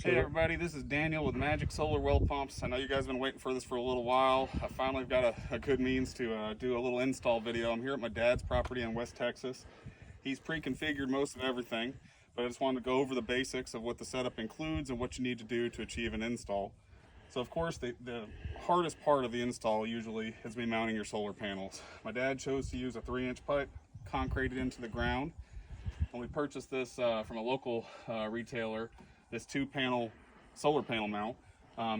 Hey everybody, this is Daniel with Majik Solar Well Pumps. I know you guys have been waiting for this for a little while. I finally got a good means to do a little install video. I'm here at my dad's property in West Texas. He's pre-configured most of everything, but I just wanted to go over the basics of what the setup includes and what you need to do to achieve an install. So of course, the hardest part of the install usually is me mounting your solar panels. My dad chose to use a 3-inch pipe concreted into the ground. When we purchased this from a local retailer, this 2-panel solar panel mount.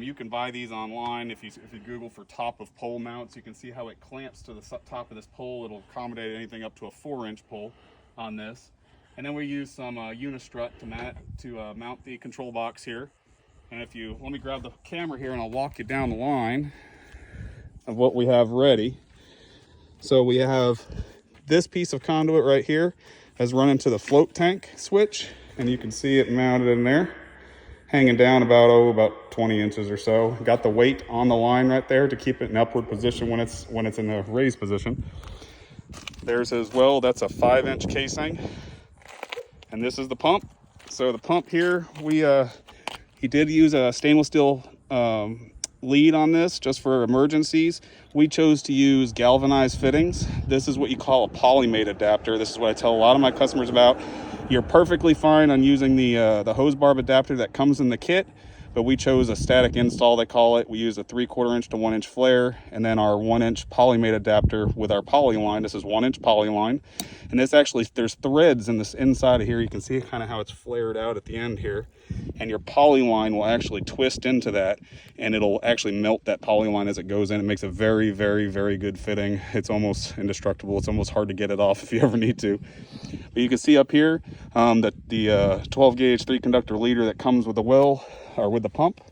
You can buy these online. If you Google for top of pole mounts, you can see how it clamps to the top of this pole. It'll accommodate anything up to a 4-inch pole on this. And then we use some unistrut to mount the control box here. And if you let me grab the camera here and I'll walk you down the line of what we have ready. So we have this piece of conduit right here has run into the float tank switch, and you can see it mounted in there, hanging down about 20 inches or so. Got the weight on the line right there to keep it in upward position when it's in the raised position. There's as well, that's a 5-inch casing, and this is the pump. So the pump here, he did use a stainless steel lead on this just for emergencies. We chose to use galvanized fittings. This is what you call a polymate adapter. This is what I tell a lot of my customers about. You're perfectly fine on using the hose barb adapter that comes in the kit, but we chose a static install, they call it. We use a 3/4 inch to 1 inch flare, and then our 1-inch polymate adapter with our poly line. This is 1-inch poly line, and this actually, there's threads in this inside of here. You can see kind of how it's flared out at the end here, and your poly line will actually twist into that, and it'll actually melt that poly line as it goes in. It makes a very, very, very good fitting. It's almost indestructible. It's almost hard to get it off if you ever need to. But you can see up here that the 12 gauge 3-conductor leader that comes with the well, or with the pump,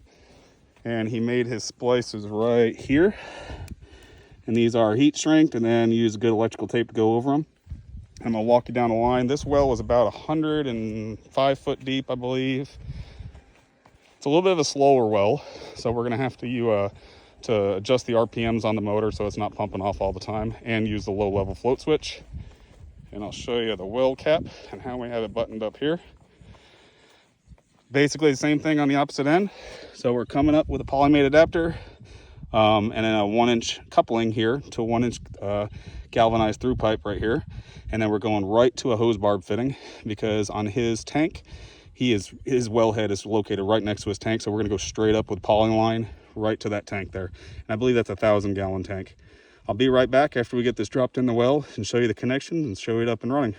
and he made his splices right here, and these are heat shrink, and then use good electrical tape to go over them. I'm gonna walk you down the line. This well was about 105 foot deep, I believe. It's a little bit of a slower well, so we're gonna have to to adjust the RPMs on the motor so it's not pumping off all the time, and use the low level float switch. And I'll show you the well cap and how we have it buttoned up here. Basically the same thing on the opposite end. So we're coming up with a polymate adapter and then a 1-inch coupling here to a 1-inch galvanized through pipe right here. And then we're going right to a hose barb fitting, because on his tank, his wellhead is located right next to his tank. So we're gonna go straight up with poly line right to that tank there. And I believe that's a 1,000-gallon tank. I'll be right back after we get this dropped in the well and show you the connections and show it up and running.